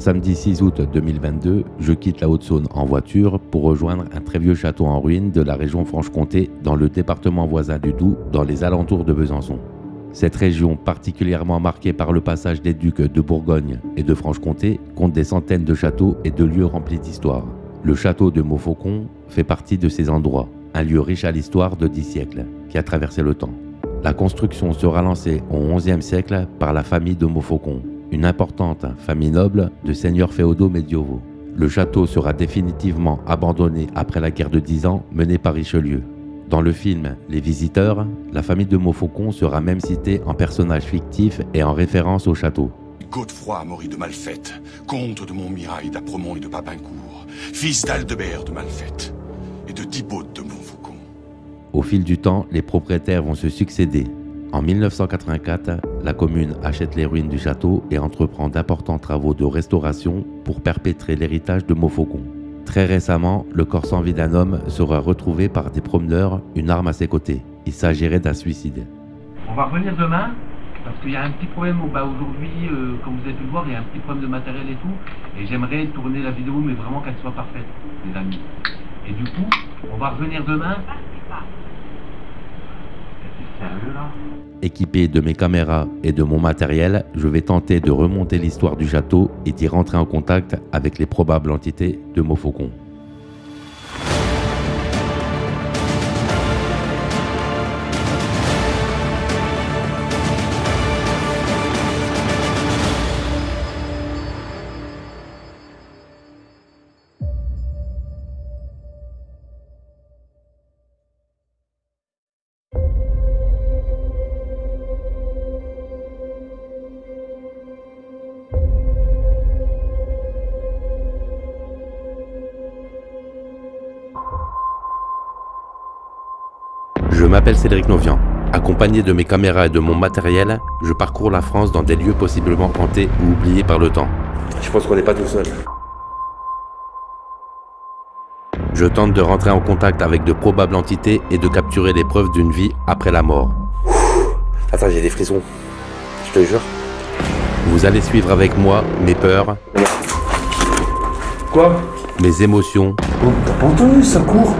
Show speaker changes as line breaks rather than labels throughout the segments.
samedi 6 août 2022, je quitte la Haute-Saône en voiture pour rejoindre un très vieux château en ruine de la région Franche-Comté dans le département voisin du Doubs, dans les alentours de Besançon. Cette région, particulièrement marquée par le passage des ducs de Bourgogne et de Franche-Comté, compte des centaines de châteaux et de lieux remplis d'histoire. Le château de Montfaucon fait partie de ces endroits, un lieu riche à l'histoire de 10 siècles, qui a traversé le temps. La construction sera lancée au XIe siècle par la famille de Montfaucon, une importante famille noble de seigneurs féodaux médiévaux. Le château sera définitivement abandonné après la guerre de 10 ans menée par Richelieu. Dans le film Les Visiteurs, la famille de Montfaucon sera même citée en personnage fictif et en référence au château.
Godefroy Maury de Malfette, comte de Montmirail, d'Apremont et de Papincourt, fils d'Aldebert de Malfette et de Thibaut de Montfaucon.
Au fil du temps, les propriétaires vont se succéder. En 1984, la commune achète les ruines du château et entreprend d'importants travaux de restauration pour perpétrer l'héritage de Montfaucon. Très récemment, le corps sans vie d'un homme sera retrouvé par des promeneurs, une arme à ses côtés. Il s'agirait d'un suicide.
On va revenir demain, parce qu'il y a un petit problème aujourd'hui, comme vous avez pu le voir, il y a un petit problème de matériel et tout, et j'aimerais tourner la vidéo, mais vraiment qu'elle soit parfaite, les amis. Et du coup, on va revenir demain. C'est sérieux là ?
Équipé de mes caméras et de mon matériel, je vais tenter de remonter l'histoire du château et d'y rentrer en contact avec les probables entités de Montfaucon. Je m'appelle Cédric Novian. Accompagné de mes caméras et de mon matériel, je parcours la France dans des lieux possiblement hantés ou oubliés par le temps.
Je pense qu'on n'est pas tout seul.
Je tente de rentrer en contact avec de probables entités et de capturer les preuves d'une vie après la mort.
Attends, j'ai des frissons. Je te jure.
Vous allez suivre avec moi mes peurs.
Quoi?
Mes émotions.
Oh, t'as pas entendu, ça court.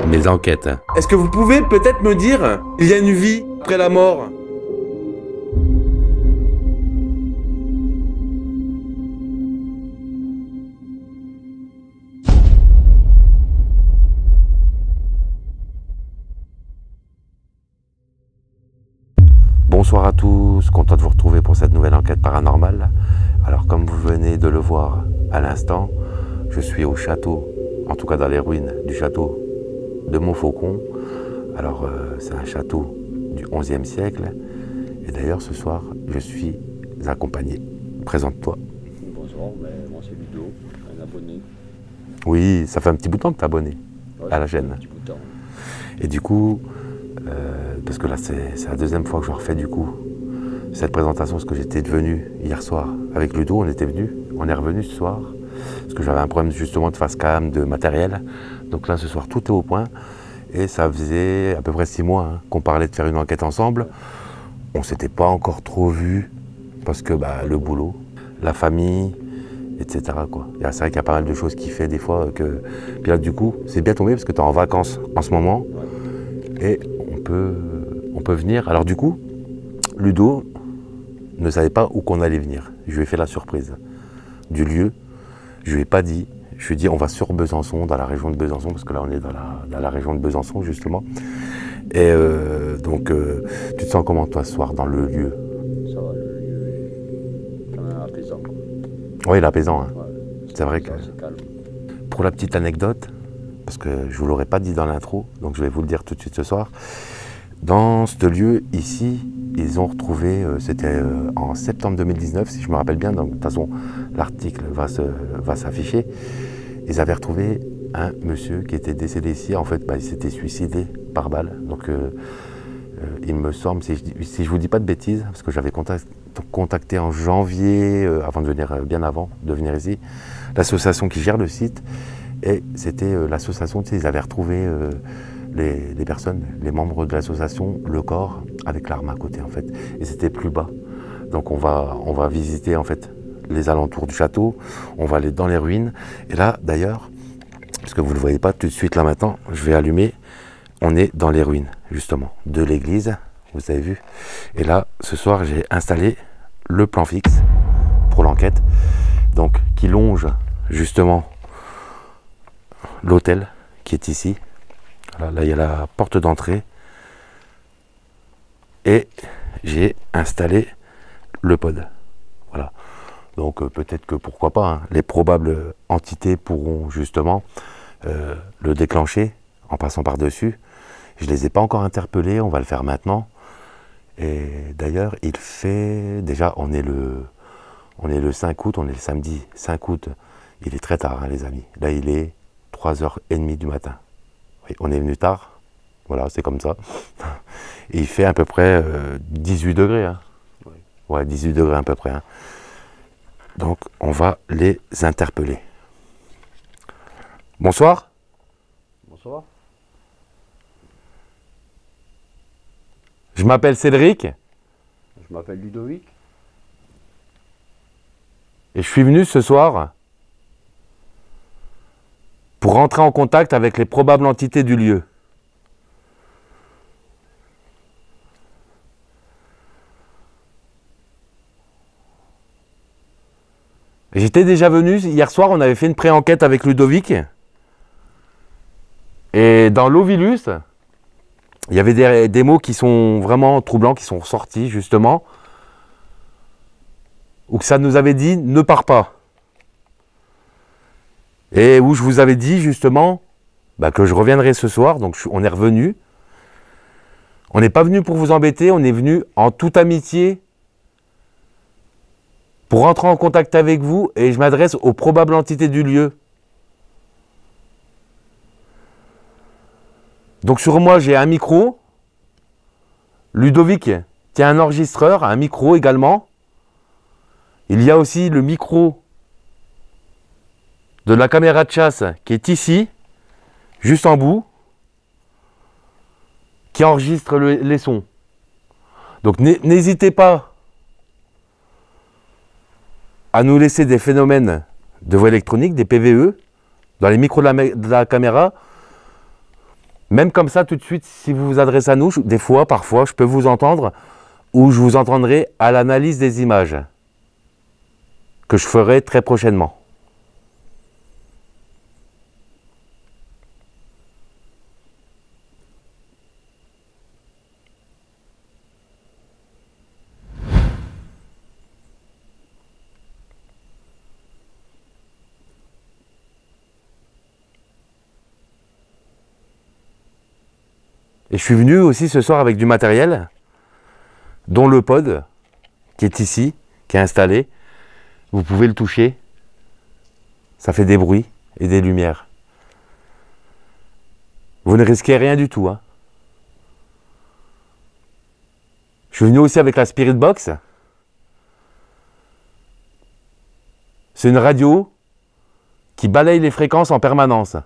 Mes enquêtes.
Est-ce que vous pouvez peut-être me dire, il y a une vie après la mort?
Bonsoir à tous, content de vous retrouver pour cette nouvelle enquête paranormale. Alors comme vous venez de le voir à l'instant, je suis au château, en tout cas dans les ruines du château de Montfaucon. Alors c'est un château du XIe siècle. Et d'ailleurs ce soir, je suis accompagné. Présente-toi.
Bonsoir, moi c'est Ludo, un abonné.
Oui, ça fait un petit bout de temps que tu es abonné à la chaîne.
Un petit bout de temps.
Et du coup, parce que là c'est la deuxième fois que je refais du coup cette présentation, parce que j'étais venu hier soir avec Ludo, on est revenu ce soir, parce que j'avais un problème justement de face cam, de matériel. Donc là ce soir tout est au point, et ça faisait à peu près 6 mois qu'on parlait de faire une enquête ensemble. On s'était pas encore trop vu, parce que le boulot, la famille, etc. C'est vrai qu'il y a pas mal de choses qui fait des fois que... Puis là du coup, c'est bien tombé parce que tu es en vacances en ce moment, et on peut venir. Alors du coup, Ludo ne savait pas où qu'on allait venir. Je lui ai fait la surprise du lieu. Je lui ai pas dit. Je lui ai dit on va sur Besançon, dans la région de Besançon, parce que là on est dans la région de Besançon justement. Et donc tu te sens comment toi ce soir dans le lieu?
Ça va, le lieu est quand même apaisant.
Oui, il est apaisant. Hein.
Ouais,
c'est vrai que...
C'est calme.
Pour la petite anecdote, parce que je ne vous l'aurais pas dit dans l'intro, donc je vais vous le dire tout de suite ce soir. Dans ce lieu, ici, ils ont retrouvé, c'était en septembre 2019, si je me rappelle bien, donc de toute façon, l'article va s'afficher. Ils avaient retrouvé un monsieur qui était décédé ici. En fait, il s'était suicidé par balle. Donc, il me semble, si je ne vous dis pas de bêtises, parce que j'avais contacté en janvier, avant de venir, bien avant de venir ici, l'association qui gère le site. Et c'était l'association, ils avaient retrouvé les personnes, les membres de l'association, le corps avec l'arme à côté en fait. Et c'était plus bas. Donc on va visiter en fait les alentours du château, on va aller dans les ruines. Et là, d'ailleurs, parce que vous ne le voyez pas tout de suite là maintenant, je vais allumer. On est dans les ruines, justement, de l'église, vous avez vu. Et là, ce soir, j'ai installé le plan fixe pour l'enquête, donc qui longe justement l'hôtel qui est ici. Voilà, là, il y a la porte d'entrée. Et j'ai installé le pod. Voilà. Donc peut-être que pourquoi pas, hein, les probables entités pourront justement le déclencher en passant par-dessus. Je ne les ai pas encore interpellés, on va le faire maintenant. Et d'ailleurs, il fait... Déjà, on est le 5 août, on est le samedi 5 août. Il est très tard, hein, les amis. Là, il est 3h30 du matin. Oui, on est venu tard. Voilà, c'est comme ça. Et il fait à peu près 18 degrés. Hein. Ouais, 18 degrés à peu près. Hein. Donc, on va les interpeller. Bonsoir.
Bonsoir.
Je m'appelle Cédric.
Je m'appelle Ludovic.
Et je suis venu ce soir pour rentrer en contact avec les probables entités du lieu. J'étais déjà venu, hier soir, on avait fait une pré-enquête avec Ludovic. Et dans l'Ovilus, il y avait des mots qui sont vraiment troublants, qui sont ressortis justement. Où ça nous avait dit, ne pars pas. Et où je vous avais dit justement que je reviendrai ce soir, donc on est revenu. On n'est pas venu pour vous embêter, on est venu en toute amitié pour rentrer en contact avec vous, et je m'adresse aux probables entités du lieu. Donc sur moi, j'ai un micro. Ludovic tient un enregistreur, un micro également. Il y a aussi le micro de la caméra de chasse qui est ici, juste en bout, qui enregistre les sons. Donc n'hésitez pas à nous laisser des phénomènes de voix électronique, des PVE, dans les micros de la caméra. Même comme ça, tout de suite, si vous vous adressez à nous, des fois, parfois, je peux vous entendre, ou je vous entendrai à l'analyse des images, que je ferai très prochainement. Et je suis venu aussi ce soir avec du matériel, dont le pod, qui est ici, qui est installé. Vous pouvez le toucher. Ça fait des bruits et des lumières. Vous ne risquez rien du tout. Hein. Je suis venu aussi avec la Spirit Box. C'est une radio qui balaye les fréquences en permanence.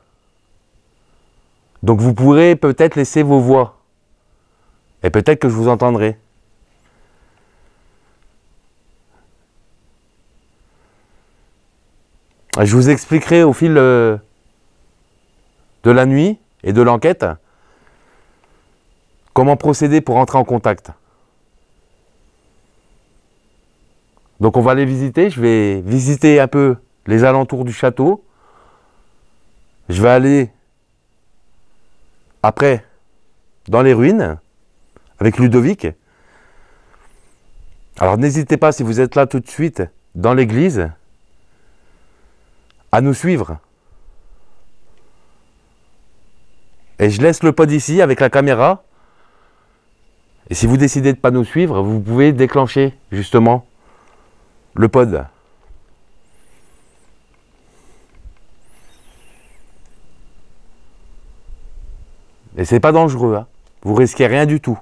Donc vous pourrez peut-être laisser vos voix. Et peut-être que je vous entendrai. Je vous expliquerai au fil de la nuit et de l'enquête comment procéder pour entrer en contact. Donc on va les visiter. Je vais visiter un peu les alentours du château. Je vais aller après dans les ruines avec Ludovic. Alors n'hésitez pas, si vous êtes là tout de suite dans l'église, à nous suivre. Et je laisse le pod ici avec la caméra. Et si vous décidez de ne pas nous suivre, vous pouvez déclencher justement le pod. Et c'est pas dangereux, hein. Vous risquez rien du tout.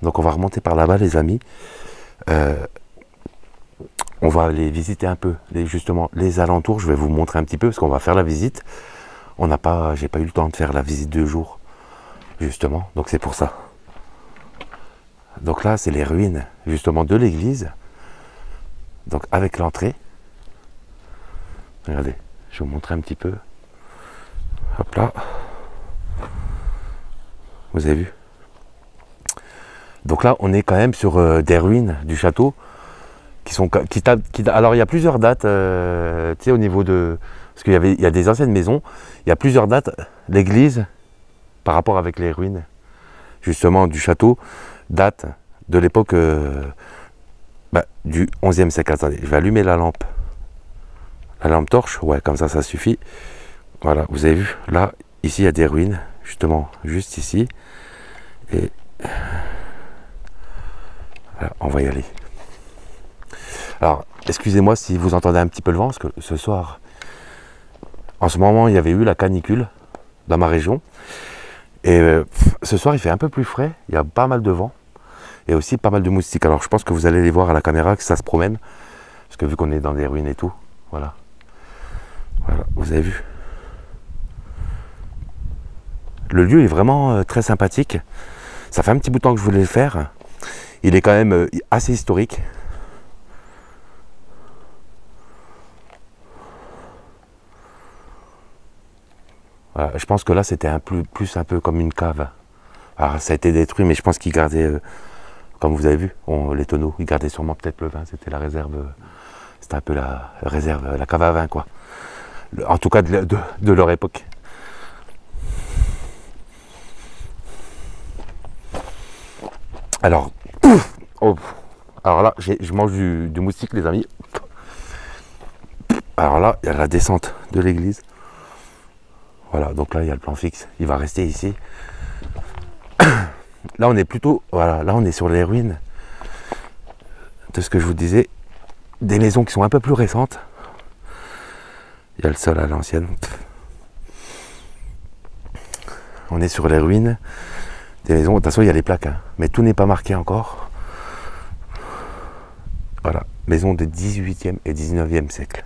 Donc on va remonter par là-bas, les amis. On va aller visiter un peu justement les alentours. Je vais vous montrer un petit peu parce qu'on va faire la visite. J'ai pas eu le temps de faire la visite de jour. justement, donc c'est pour ça. Donc là, c'est les ruines, justement, de l'église. Donc avec l'entrée. Regardez, je vais vous montrer un petit peu. Hop là. Vous avez vu? Donc là, on est quand même sur des ruines du château alors il y a plusieurs dates, tu sais, au niveau de... Parce il y a des anciennes maisons, il y a plusieurs dates. L'église, par rapport avec les ruines, justement, du château, date de l'époque du 11e siècle. Attendez, je vais allumer la lampe. La lampe torche, ouais, comme ça suffit. Voilà, vous avez vu, là, ici, il y a des ruines, justement, juste ici. Et voilà, on va y aller. Alors, excusez-moi si vous entendez un petit peu le vent, parce que ce soir, en ce moment, il y avait eu la canicule dans ma région. Et ce soir, il fait un peu plus frais, il y a pas mal de vent. Et aussi pas mal de moustiques. Alors, je pense que vous allez les voir à la caméra, que ça se promène. Parce que vu qu'on est dans des ruines et tout, voilà. Voilà, vous avez vu. Le lieu est vraiment très sympathique. Ça fait un petit bout de temps que je voulais le faire. Il est quand même assez historique. Voilà, je pense que là, c'était plus un peu comme une cave. Alors, ça a été détruit, mais je pense qu'ils gardaient, comme vous avez vu, les tonneaux, ils gardaient sûrement peut-être le vin. C'était la réserve, c'était un peu la réserve, la cave à vin, quoi. En tout cas, de leur époque. Alors, alors là, je mange du moustique, les amis. Alors là, il y a la descente de l'église. Voilà, donc là, il y a le plan fixe. Il va rester ici. Là, on est plutôt... Voilà, là, on est sur les ruines de ce que je vous disais. Des maisons qui sont un peu plus récentes. Il y a le sol à l'ancienne. On est sur les ruines des maisons. De toute façon, il y a les plaques, hein, mais tout n'est pas marqué encore. Voilà, maison de 18e et 19e siècle.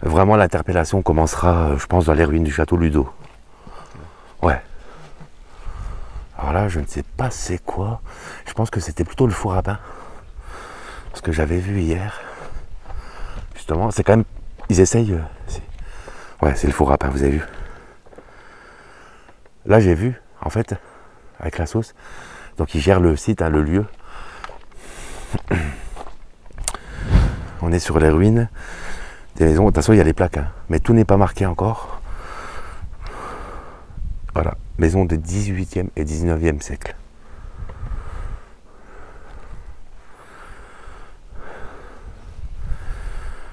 Vraiment, l'interpellation commencera, je pense, dans les ruines du château Ludo. Ouais. Alors là, je ne sais pas c'est quoi. Je pense que c'était plutôt le four à pain. Ce que j'avais vu hier. Justement, c'est quand même... Ils essayent... Ouais, c'est le four à pain, vous avez vu. Là, j'ai vu, en fait, avec la sauce. Donc, ils gèrent le site, hein, le lieu. On est sur les ruines des maisons. De toute façon, il y a les plaques, hein, mais tout n'est pas marqué encore. Voilà, maison de 18e et 19e siècle.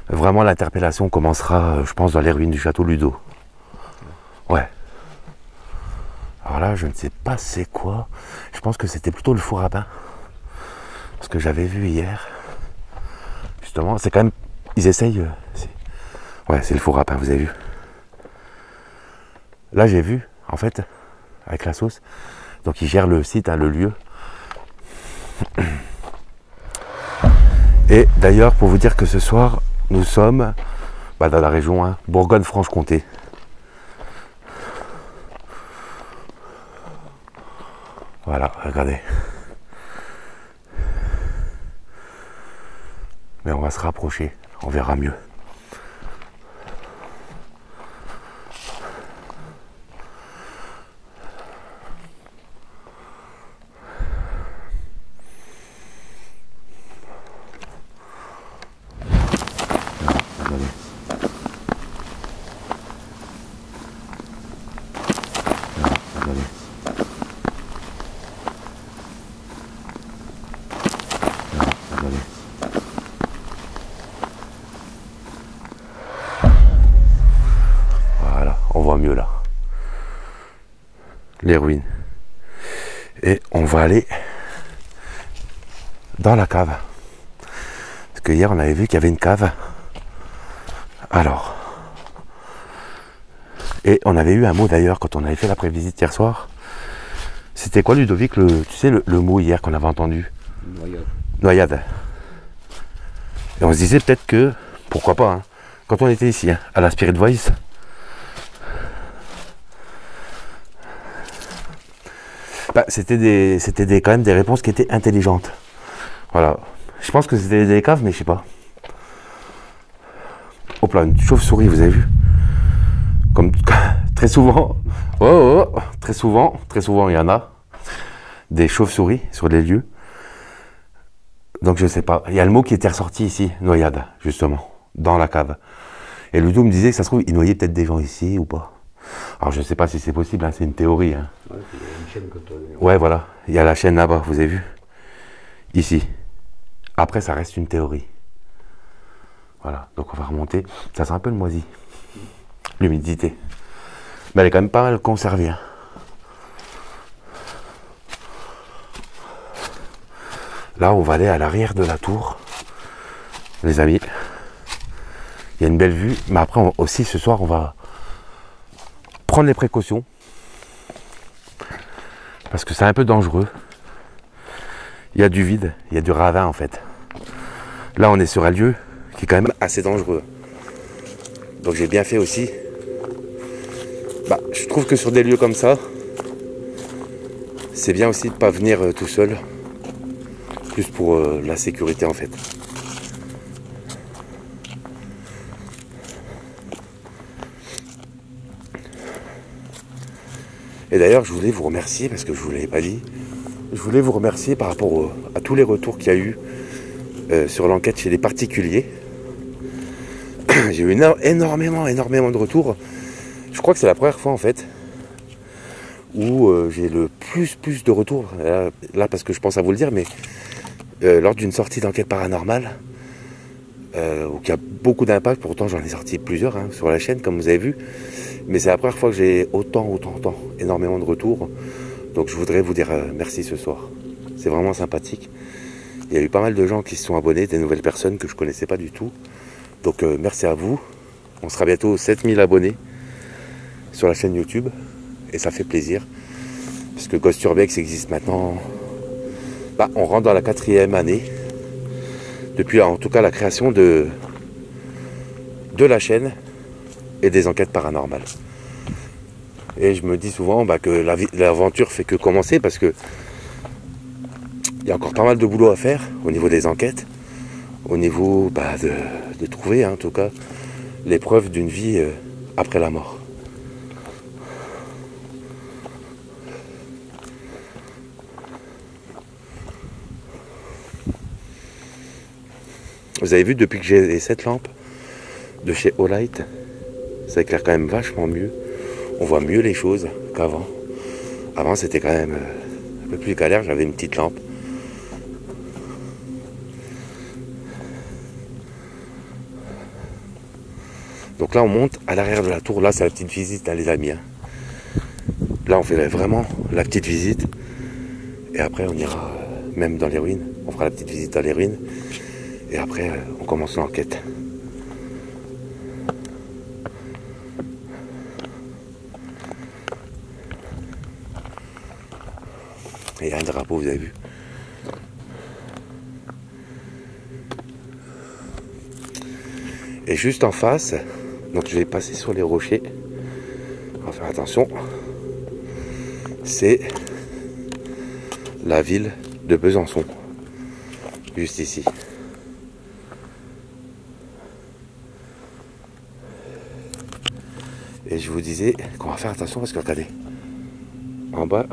Vraiment, l'interpellation commencera, je pense, dans les ruines du château Ludo. Ouais. Alors là, je ne sais pas c'est quoi. Je pense que c'était plutôt le four à pain. Ce que j'avais vu hier. Justement, c'est quand même... Ils essayent... Ouais, c'est le four à pain, vous avez vu. Là, j'ai vu, en fait, avec la sauce. Donc, ils gèrent le site, hein, le lieu. Et d'ailleurs, pour vous dire que ce soir, nous sommes dans la région, hein, Bourgogne-Franche-Comté. Voilà, regardez. Mais on va se rapprocher, on verra mieux. Voilà, on voit mieux là. Les ruines. Et on va aller dans la cave. Parce que hier on avait vu qu'il y avait une cave. Alors. Et on avait eu un mot d'ailleurs quand on avait fait la prévisite hier soir. C'était quoi, Ludovic, tu sais le mot hier qu'on avait entendu?
Noyade.
Noyade. Et on se disait peut-être que, pourquoi pas, hein, quand on était ici, hein, à la Spirit Voice, bah, c'était quand même des réponses qui étaient intelligentes. Voilà. Je pense que c'était des caves, mais je sais pas. Hop là, une chauve-souris, vous avez vu? Comme très souvent, très souvent, il y en a des chauves-souris sur les lieux. Donc je sais pas. Il y a le mot qui était ressorti ici, noyade, justement, dans la cave. Et Ludo me disait que ça se trouve, il noyait peut-être des gens ici ou pas. Alors je sais pas si c'est possible, hein, c'est une théorie. Hein.
Ouais, il y a une chaîne quand on...
Ouais, voilà. Il y a la chaîne là-bas, vous avez vu? Ici. Après, ça reste une théorie. Voilà, donc on va remonter. Ça sent un peu le moisi. L'humidité. Mais elle est quand même pas mal conservée. Hein. Là, on va aller à l'arrière de la tour. Les amis. Il y a une belle vue. Mais après, aussi, ce soir, on va prendre les précautions. Parce que c'est un peu dangereux. Il y a du vide. Il y a du ravin, en fait. Là, on est sur un lieu qui est quand même assez dangereux. Donc j'ai bien fait aussi. Bah, je trouve que sur des lieux comme ça, c'est bien aussi de ne pas venir tout seul. Plus pour la sécurité en fait. Et d'ailleurs, je voulais vous remercier, parce que je ne vous l'avais pas dit, je voulais vous remercier par rapport à tous les retours qu'il y a eu sur l'enquête chez les particuliers. J'ai eu énormément de retours. Je crois que c'est la première fois en fait où j'ai le plus de retours. Là, parce que je pense à vous le dire, mais lors d'une sortie d'enquête paranormale, où il y a beaucoup d'impact, pourtant j'en ai sorti plusieurs hein, sur la chaîne comme vous avez vu. Mais c'est la première fois que j'ai énormément de retours. Donc je voudrais vous dire merci ce soir. C'est vraiment sympathique. Il y a eu pas mal de gens qui se sont abonnés, des nouvelles personnes que je ne connaissais pas du tout. Donc merci à vous. On sera bientôt 7000 abonnés sur la chaîne YouTube. Et ça fait plaisir. Parce que Ghost Urbex existe maintenant. Bah, on rentre dans la 4e année. Depuis en tout cas la création de la chaîne et des enquêtes paranormales. Et je me dis souvent bah, que l'aventure fait que commencer parce que il y a encore pas mal de boulot à faire au niveau des enquêtes, au niveau bah, de trouver hein, en tout cas les preuves d'une vie après la mort. Vous avez vu depuis que j'ai cette lampe de chez Olight, ça éclaire quand même vachement mieux. On voit mieux les choses qu'avant. Avant c'était quand même un peu plus galère, j'avais une petite lampe. Donc là on monte à l'arrière de la tour, là c'est la petite visite hein, les amis. Hein. Là on fait vraiment la petite visite. Et après on ira même dans les ruines. On fera la petite visite dans les ruines. Et après on commence l'enquête. Et il y a un drapeau, vous avez vu. Et juste en face, donc je vais passer sur les rochers. On va faire attention. C'est la ville de Besançon. Juste ici. Et je vous disais qu'on va faire attention parce que regardez. En bas,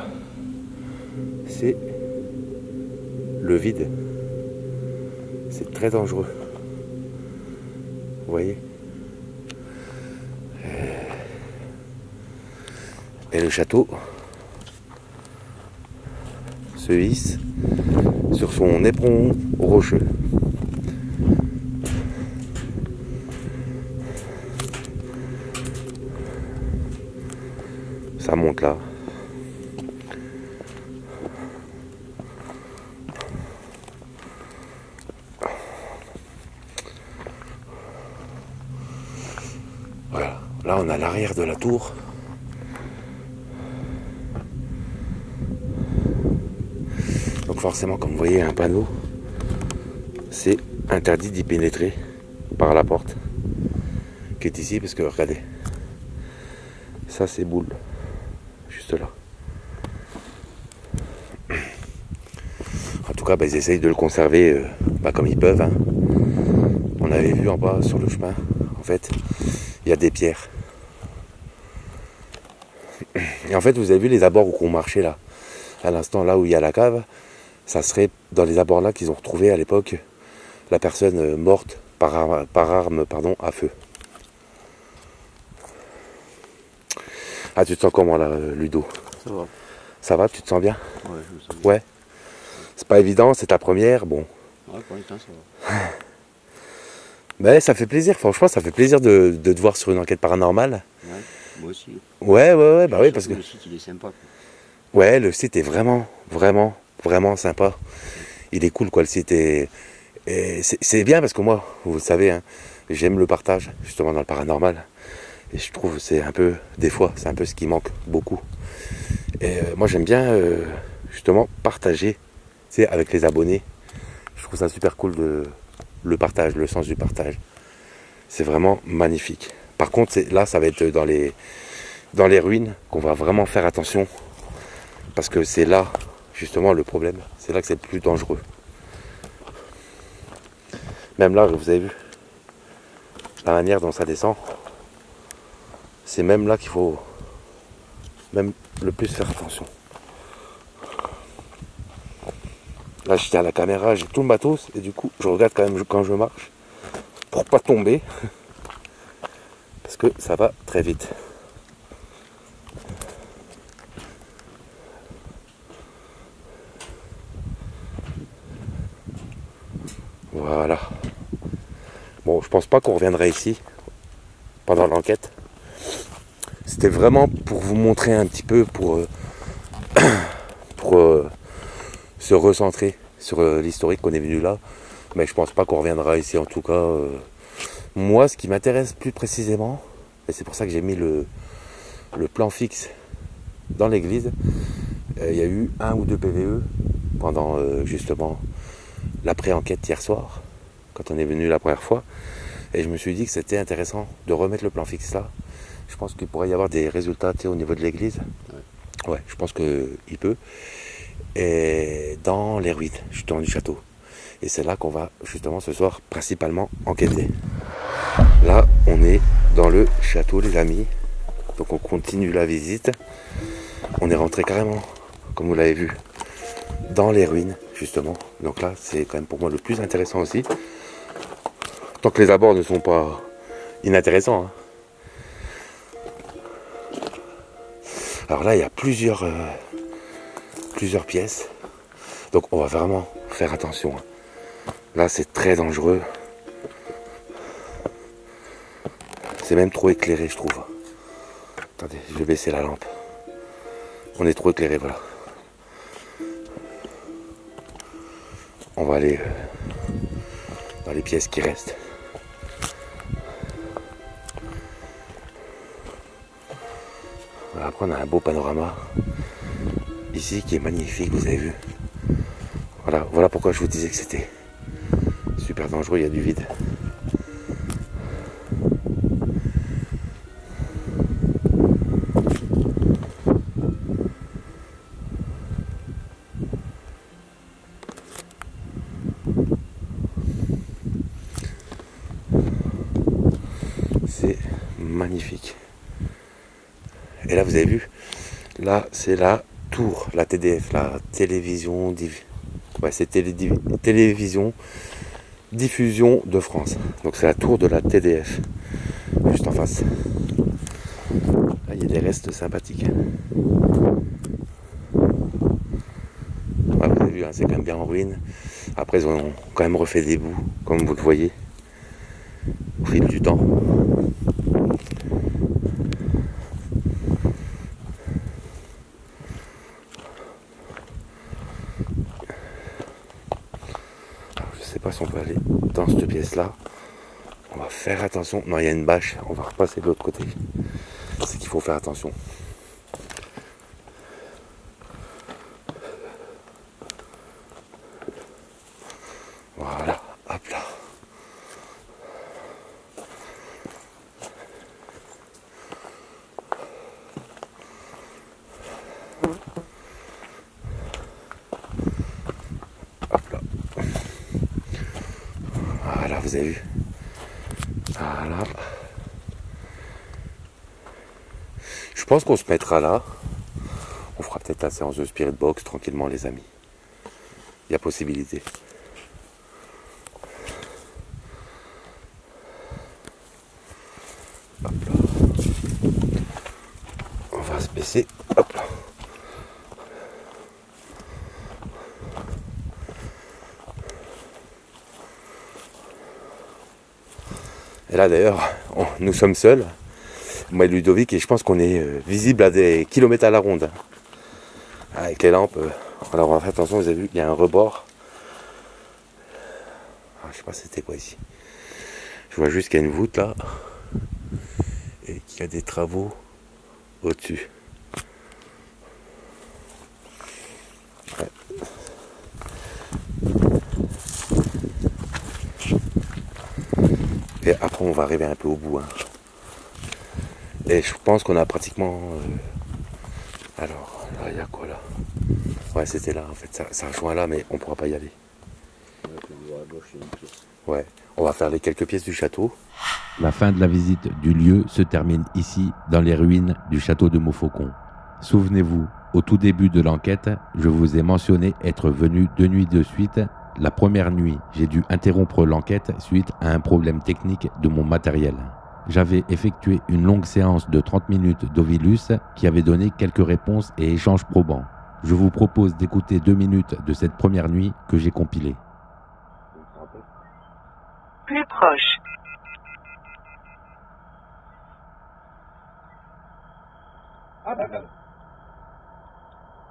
c'est le vide. C'est très dangereux. Vous voyez? Et le château se hisse sur son éperon rocheux. Ça monte là. Voilà, là on a l'arrière de la tour. Donc forcément, comme vous voyez, un panneau, c'est interdit d'y pénétrer par la porte. qui est ici, parce que regardez, ça c'est boule, juste là. En tout cas, ils essayent de le conserver comme ils peuvent. Hein. On avait vu en bas sur le chemin, en fait, il y a des pierres. Et en fait, vous avez vu les abords où on marchait là, à l'instant là où il y a la cave, ça serait dans les abords là qu'ils ont retrouvé à l'époque la personne morte par arme à feu. Ah, tu te sens comment là, Ludo?
Ça va.
Ça va, tu te sens bien?
Ouais, je me sens bien.
Ouais. C'est pas évident, c'est ta première, bon.
Ouais, pour l'instant, ça va.
Mais ça fait plaisir, franchement, ça fait plaisir de te voir sur une enquête paranormale.
Ouais, moi aussi.
Ouais, bah oui, parce que...
Le site, il est sympa.
Ouais, le site est vraiment sympa. Il est cool, quoi, le site est... Et c'est bien parce que moi, vous le savez, hein, j'aime le partage, justement, dans le paranormal. Et je trouve que c'est un peu, des fois, c'est un peu ce qui manque beaucoup. Et moi, j'aime bien, justement, partager, tu sais, avec les abonnés. Je trouve ça super cool le partage, le sens du partage. C'est vraiment magnifique. Par contre, là, ça va être dans les ruines qu'on va vraiment faire attention. Parce que c'est là, justement, le problème. C'est là que c'est le plus dangereux. Même là, vous avez vu la manière dont ça descend. C'est même là qu'il faut même le plus faire attention. Là, je tiens la caméra, j'ai tout le matos et du coup, je regarde quand même quand je marche pour pas tomber parce que ça va très vite. Voilà. Bon, je pense pas qu'on reviendra ici pendant l'enquête. C'était vraiment pour vous montrer un petit peu, pour se recentrer sur l'historique qu'on est venu là. Mais je pense pas qu'on reviendra ici en tout cas. Moi, ce qui m'intéresse plus précisément, et c'est pour ça que j'ai mis le plan fixe dans l'église, il y a eu 1 ou 2 PVE pendant justement la pré-enquête hier soir, quand on est venu la première fois. Et je me suis dit que c'était intéressant de remettre le plan fixe là. Je pense qu'il pourrait y avoir des résultats au niveau de l'église. Ouais, je pense qu'il peut. Et dans les ruines, justement, du château. Et c'est là qu'on va, justement, ce soir, principalement enquêter. Là, on est dans le château, les amis. Donc, on continue la visite. On est rentré carrément, comme vous l'avez vu, dans les ruines, justement. Donc là, c'est quand même pour moi le plus intéressant aussi. Tant que les abords ne sont pas inintéressants. Hein. Alors là, il y a plusieurs pièces. Donc on va vraiment faire attention. Là, c'est très dangereux. C'est même trop éclairé, je trouve. Attendez, je vais baisser la lampe. On est trop éclairé, voilà. On va aller dans les pièces qui restent. Après, on a un beau panorama ici qui est magnifique, vous avez vu. Voilà pourquoi je vous disais que c'était super dangereux, il y a du vide. C'est magnifique. Et là, vous avez vu, là, c'est la tour, la TDF, la télévision, ouais, c'est télévision diffusion de France. Donc c'est la tour de la TDF, juste en face. Là, il y a des restes sympathiques. Ouais, vous avez vu, hein, c'est quand même bien en ruine. Après, ils ont quand même refait des bouts, comme vous le voyez, au fil du temps. Je sais pas si on peut aller dans cette pièce là. On va faire attention. Non, il y a une bâche, on va repasser de l'autre côté. C'est qu'il faut faire attention. Voilà, hop là. vous avez vu. Voilà. Je pense qu'on se mettra là. On fera peut-être la séance de Spirit Box tranquillement, les amis. Il y a possibilité. Hop là. On va se baisser. Hop là. Et là d'ailleurs, nous sommes seuls, moi et Ludovic, et je pense qu'on est visible à des kilomètres à la ronde. Avec les lampes, alors on va faire attention, vous avez vu, il y a un rebord. Je sais pas c'était quoi ici. Je vois juste qu'il y a une voûte là, et qu'il y a des travaux au-dessus. Ouais. Et après on va arriver un peu au bout. Hein. Et je pense qu'on a pratiquement... Alors, là il y a quoi là? Ouais, c'était là en fait, ça rejoint là, mais on pourra pas y aller. Ouais, on va faire les quelques pièces du château.
La fin de la visite du lieu se termine ici, dans les ruines du château de Montfaucon. Souvenez-vous, au tout début de l'enquête, je vous ai mentionné être venu 2 nuits de suite. La première nuit, j'ai dû interrompre l'enquête suite à un problème technique de mon matériel. J'avais effectué une longue séance de 30 minutes d'Ovilus qui avait donné quelques réponses et échanges probants. Je vous propose d'écouter 2 minutes de cette première nuit que j'ai compilée.
Plus proche.
Ah bah regarde.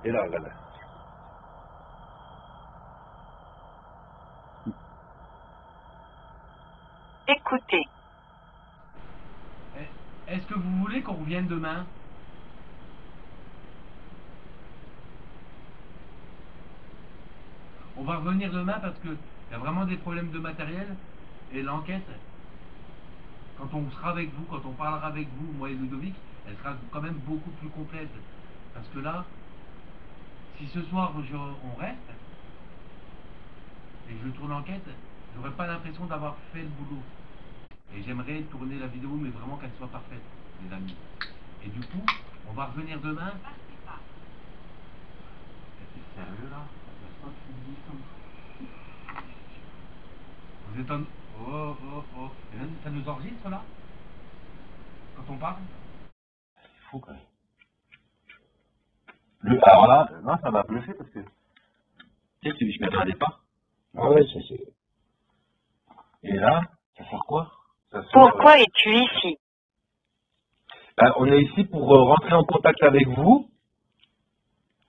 Et là, regarde.
Écoutez.
Est-ce que vous voulez qu'on revienne demain? On va revenir demain parce que il y a vraiment des problèmes de matériel et l'enquête, quand on sera avec vous, quand on parlera avec vous, moi et Ludovic, elle sera quand même beaucoup plus complète. Parce que là, si ce soir on reste et je tourne l'enquête, j'aurais pas l'impression d'avoir fait le boulot. Et j'aimerais tourner la vidéo, mais vraiment qu'elle soit parfaite, les amis. Et du coup, on va revenir demain. T'es sérieux là? Vous êtes en... Oh, oh, oh. Et là, ça nous enregistre là? Quand on parle?
C'est fou quand même. Alors là, non, ça m'a bluffé parce que... Tu sais, je m'attendais pas. Ah ouais, c'est... Et là, ça sert quoi?
Pourquoi es-tu ici?
Ben, on est ici pour rentrer en contact avec vous,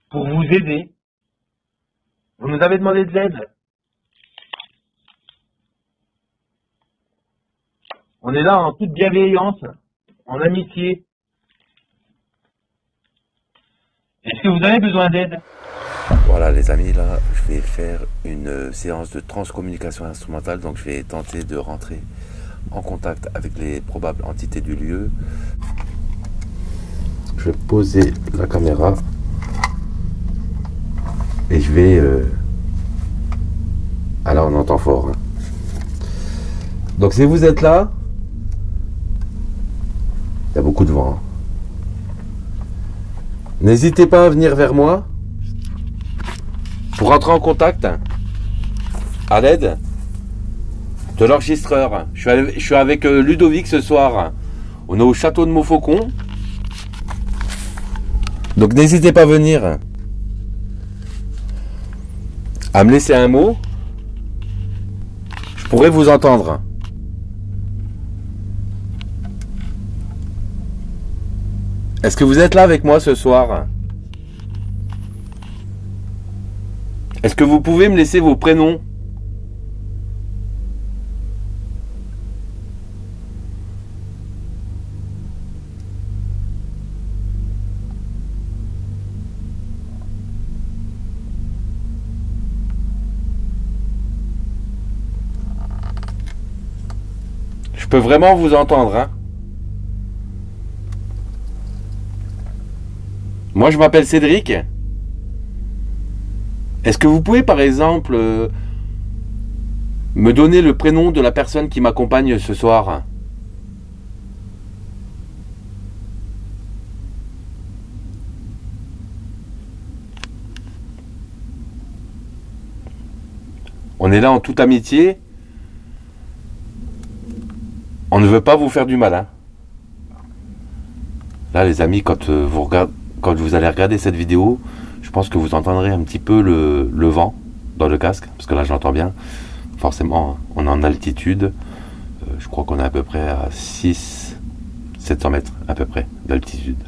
pour vous aider. Vous nous avez demandé de l'aide. On est là en toute bienveillance, en amitié. Est-ce que vous avez besoin d'aide?
Voilà les amis, là je vais faire une séance de transcommunication instrumentale, donc je vais tenter de rentrer en contact avec les probables entités du lieu. Je vais poser la caméra et je vais... Ah là on entend fort. Hein. Donc si vous êtes là, il y a beaucoup de vent. Hein. N'hésitez pas à venir vers moi pour entrer en contact à l'aide de l'enregistreur. Je suis avec Ludovic ce soir. On est au château de Montfaucon. Donc n'hésitez pas à venir à me laisser un mot. Je pourrais vous entendre. Est-ce que vous êtes là avec moi ce soir? Est-ce que vous pouvez me laisser vos prénoms? Je peux vraiment vous entendre, hein? Moi, je m'appelle Cédric. Est-ce que vous pouvez, par exemple, me donner le prénom de la personne qui m'accompagne ce soir. On est là en toute amitié. On ne veut pas vous faire du mal, hein. Là, les amis, quand vous allez regarder cette vidéo, je pense que vous entendrez un petit peu le vent dans le casque, parce que là, j'entends bien. Forcément, on est en altitude. Je crois qu'on est à peu près à 700 mètres à peu près d'altitude.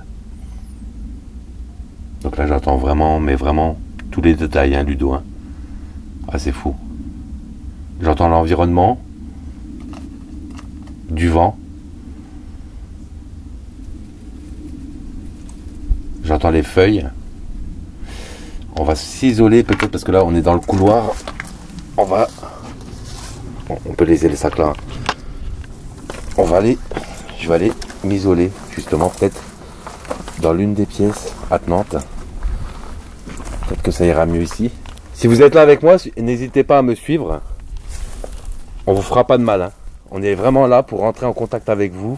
Donc là, j'entends vraiment, mais vraiment, tous les détails, hein, Ludo. Hein. Ah, c'est fou. J'entends l'environnement, du vent. J'entends les feuilles. On va s'isoler peut-être parce que là, on est dans le couloir. On peut laisser les sacs là. Je vais aller m'isoler justement peut-être dans l'une des pièces attenantes. Peut-être que ça ira mieux ici. Si vous êtes là avec moi, n'hésitez pas à me suivre. On vous fera pas de mal, hein. On est vraiment là pour rentrer en contact avec vous.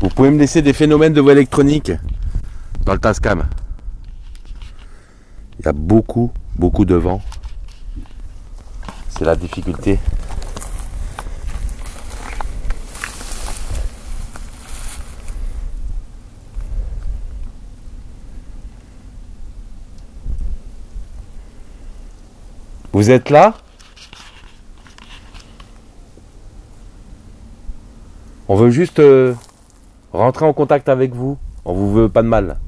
Vous pouvez me laisser des phénomènes de voie électronique dans le Tascam. Il y a beaucoup de vent. C'est la difficulté. Vous êtes là? On veut juste rentrer en contact avec vous. On vous veut pas de mal.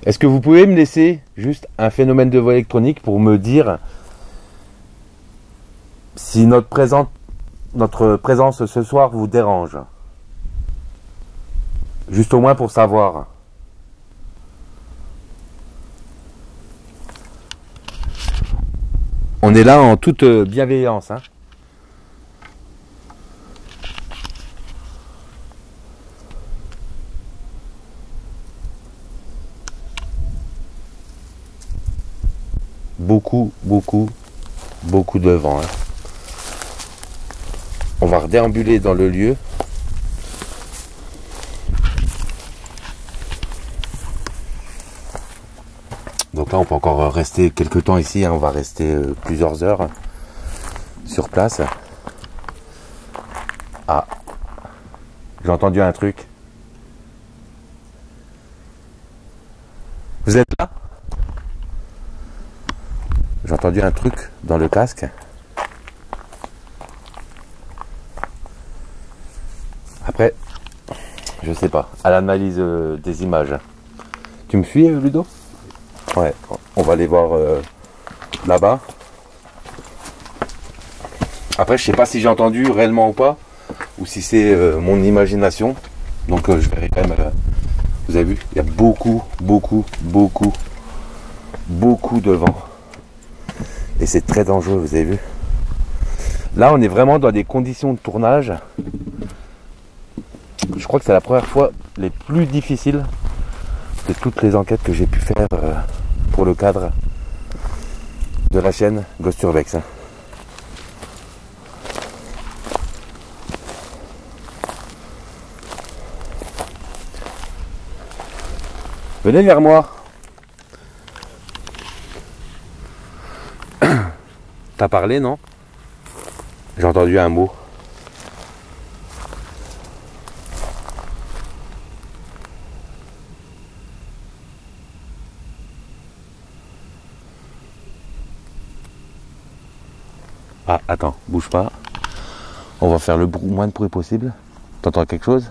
Est-ce que vous pouvez me laisser juste un phénomène de voie électronique pour me dire si notre présence ce soir vous dérange? Juste au moins pour savoir. On est là en toute bienveillance, hein. Beaucoup de vent, hein. On va redéambuler dans le lieu. Donc là, on peut encore rester quelques temps ici, hein. On va rester plusieurs heures sur place. Ah, j'ai entendu un truc. Vous êtes là? J'ai entendu un truc dans le casque. Après, je sais pas, à l'analyse des images. Tu me suis, Ludo? Ouais, on va aller voir là-bas. Après, je sais pas si j'ai entendu réellement ou pas, ou si c'est mon imagination. Donc je verrai quand même. Vous avez vu, il y a beaucoup de vent. Et c'est très dangereux, vous avez vu. Là, on est vraiment dans des conditions de tournage. Je crois que c'est la première fois les plus difficiles de toutes les enquêtes que j'ai pu faire pour le cadre de la chaîne Ghost Urbex. Venez vers moi. T'as parlé, non? J'ai entendu un mot. Ah, attends, bouge pas. On va faire le moins de bruit possible. T'entends quelque chose?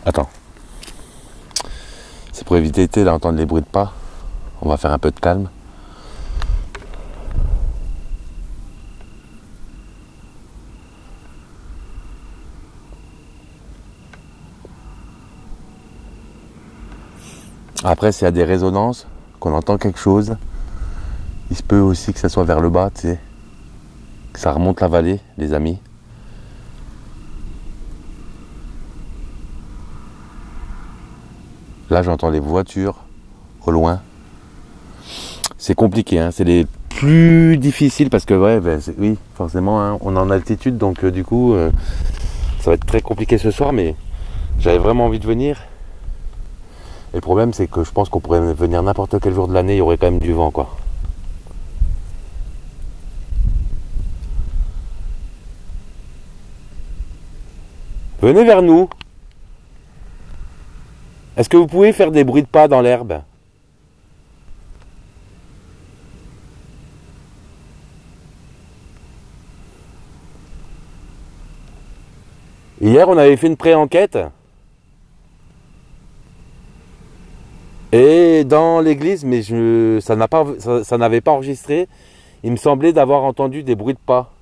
Attends. C'est pour éviter d'entendre les bruits de pas. On va faire un peu de calme. Après, s'il y a des résonances, qu'on entend quelque chose. Il se peut aussi que ça soit vers le bas, tu sais. Que ça remonte la vallée, les amis. Là, j'entends les voitures au loin. C'est compliqué, hein. C'est les plus difficiles parce que, ouais, ben, oui, forcément, hein, on est en altitude, donc du coup, ça va être très compliqué ce soir, mais j'avais vraiment envie de venir. Et le problème, c'est que je pense qu'on pourrait venir n'importe quel jour de l'année, il y aurait quand même du vent, quoi. Venez vers nous. Est-ce que vous pouvez faire des bruits de pas dans l'herbe? Hier, on avait fait une pré-enquête. Et dans l'église, mais ça n'avait pas enregistré, il me semblait d'avoir entendu des bruits de pas.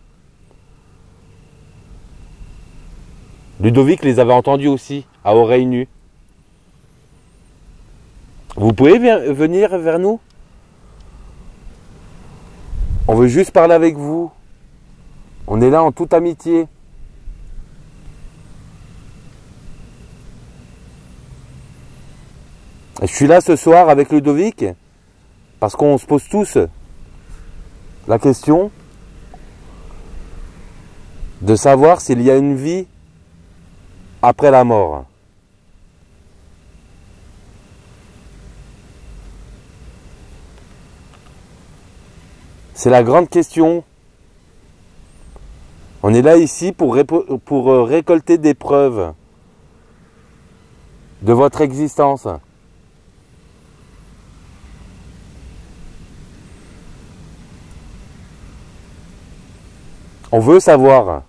Ludovic les avait entendus aussi, à oreilles nues. Vous pouvez venir vers nous? On veut juste parler avec vous. On est là en toute amitié. Je suis là ce soir avec Ludovic parce qu'on se pose tous la question de savoir s'il y a une vie après la mort. C'est la grande question. On est là ici pour récolter des preuves de votre existence. On veut savoir.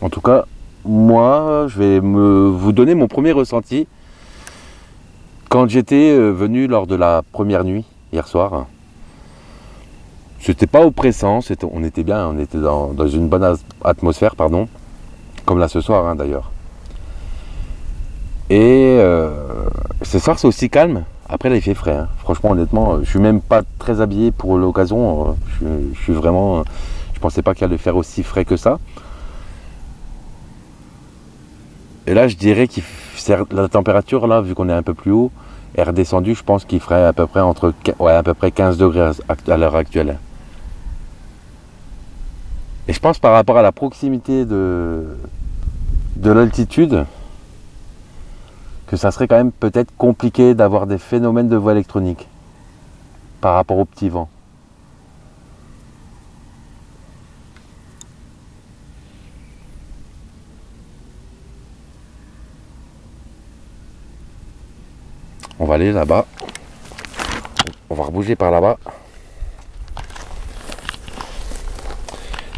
En tout cas, moi, je vais vous donner mon premier ressenti quand j'étais venu lors de la première nuit, hier soir. C'était pas oppressant, on était bien, on était dans une bonne atmosphère, pardon, comme là ce soir, hein, d'ailleurs. Et ce soir, c'est aussi calme. Après, là, il fait frais. Hein. Franchement, honnêtement, je suis même pas très habillé pour l'occasion. Je suis vraiment... Je pensais pas qu'il allait faire aussi frais que ça. Et là, je dirais que la température, là, vu qu'on est un peu plus haut, est redescendue. Je pense qu'il ferait à peu près à peu près 15 degrés à l'heure actuelle. Et je pense par rapport à la proximité de l'altitude, que ça serait quand même peut-être compliqué d'avoir des phénomènes de voie électronique par rapport au petit vent. On va aller là-bas. On va rebouger par là-bas.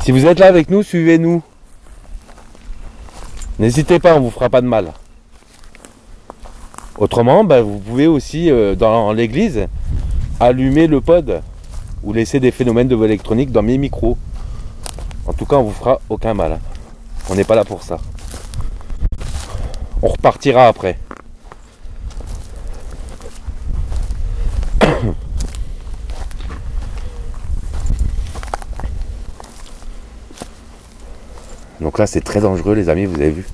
Si vous êtes là avec nous, suivez-nous. N'hésitez pas, on ne vous fera pas de mal. Autrement, vous pouvez aussi, dans l'église, allumer le pod ou laisser des phénomènes de voie électronique dans mes micros. En tout cas, on ne vous fera aucun mal. On n'est pas là pour ça. On repartira après. Donc là, c'est très dangereux, les amis, vous avez vu.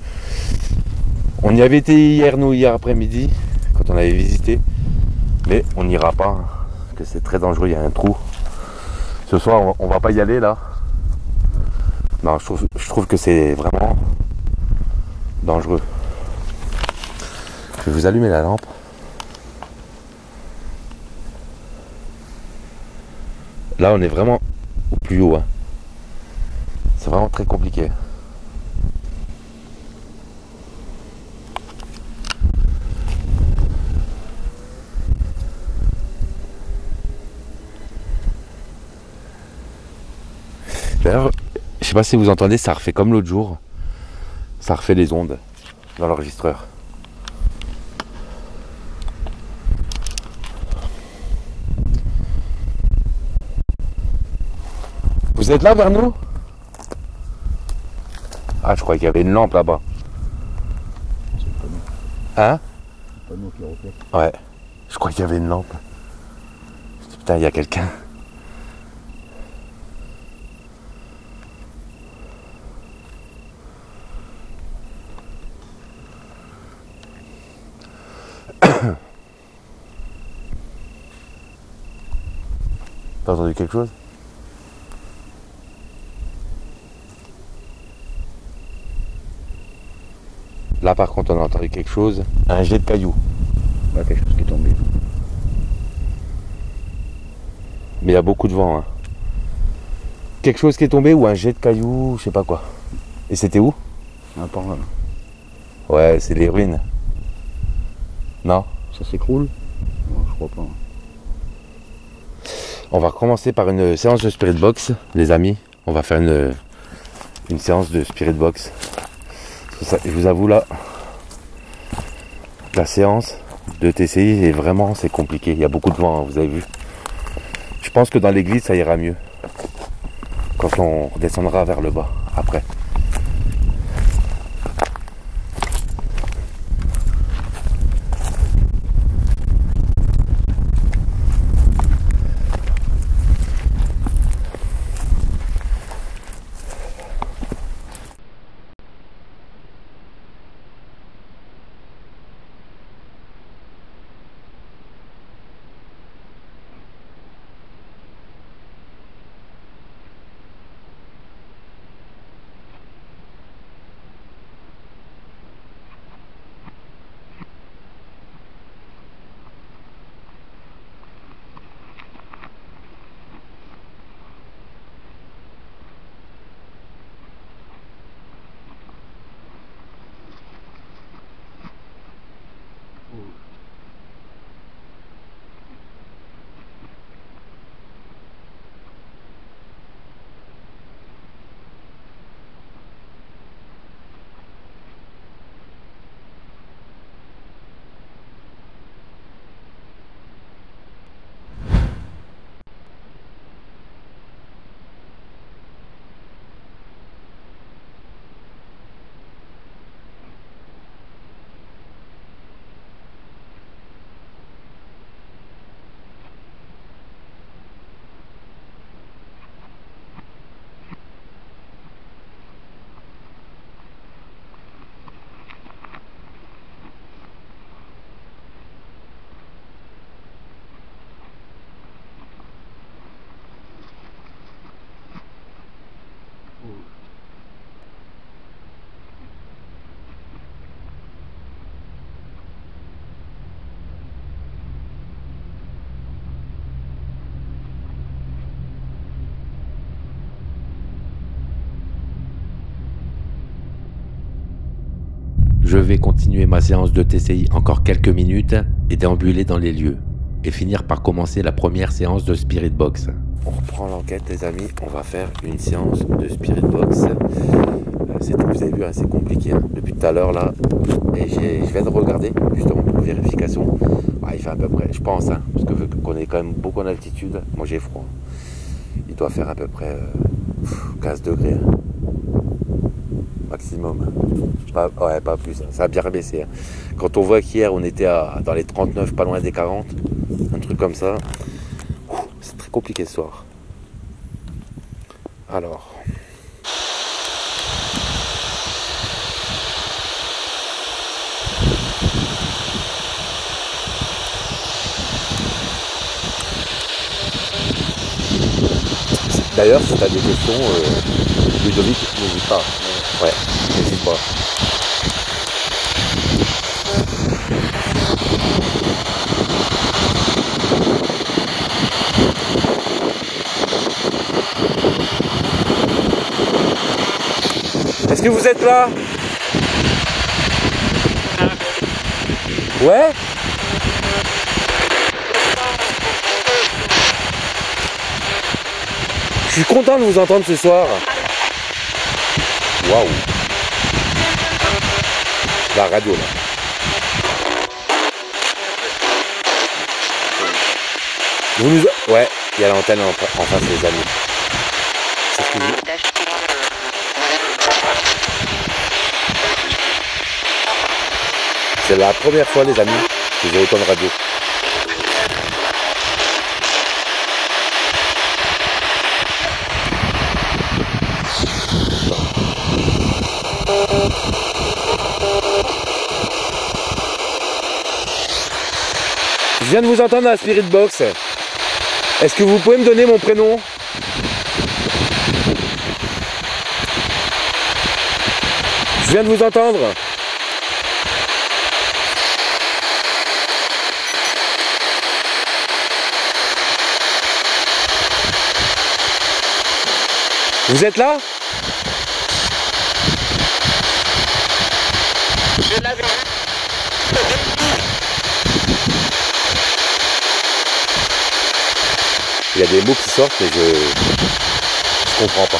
On y avait été hier après-midi, quand on avait visité. Mais on n'ira pas, hein, parce que c'est très dangereux, il y a un trou. Ce soir, on va pas y aller, là. Non, je trouve que c'est vraiment dangereux. Je vais vous allumer la lampe. Là, on est vraiment au plus haut. Hein. C'est vraiment très compliqué. D'ailleurs, je sais pas si vous entendez, ça refait comme l'autre jour. Ça refait les ondes dans l'enregistreur. Vous êtes là vers nous? Ah, je croyais qu'il y avait une lampe là-bas.
C'est le panneau.
Hein?
Le panneau qui reflète.
Ouais. Je crois qu'il y avait une lampe. Putain, il y a quelqu'un. T'as entendu quelque chose? Là par contre on a entendu quelque chose, un jet de cailloux.
Là, quelque chose qui est tombé.
Mais il y a beaucoup de vent. Hein. Quelque chose qui est tombé ou un jet de cailloux, je sais pas quoi. Et c'était où?
Ah, par là.
Ouais, c'est les ruines. Non?
Ça s'écroule? Non, je crois pas.
On va commencer par une séance de spirit box, les amis. On va faire une séance de spirit box. Ça, je vous avoue là, la séance de TCI est vraiment, c'est compliqué. Il y a beaucoup de vent, hein, vous avez vu. Je pense que dans l'église ça ira mieux. Quand on redescendra vers le bas, après. Je vais continuer ma séance de TCI encore quelques minutes et déambuler dans les lieux. Et finir par commencer la première séance de Spirit Box. On reprend l'enquête les amis, on va faire une séance de Spirit Box. Vous avez vu, hein, c'est compliqué hein, depuis tout à l'heure là. Et je viens de regarder justement pour vérification. Ah, il fait à peu près, je pense, hein, parce que vu qu'on est quand même beaucoup en altitude, moi j'ai froid. Il doit faire à peu près 15 degrés. Hein. Maximum. Ouais, pas plus. Hein. Ça a bien baissé. Hein. Quand on voit qu'hier on était dans les 39, pas loin des 40, un truc comme ça, c'est très compliqué ce soir. Alors. D'ailleurs, si tu as des questions, Ludovic, n'hésite pas. Ouais, n'hésite pas. Est-ce que vous êtes là? Ouais? Je suis content de vous entendre ce soir. Waouh. La radio là. Vous nous... Ouais, il y a l'antenne en face les amis. c'est ce que je... C'est la première fois, les amis, que j'ai autant de radio. Je viens de vous entendre à la Spirit Box. Est-ce que vous pouvez me donner mon prénom? Je viens de vous entendre. Vous êtes là?
Je l'avais.
Il y a des mots qui sortent mais je comprends pas.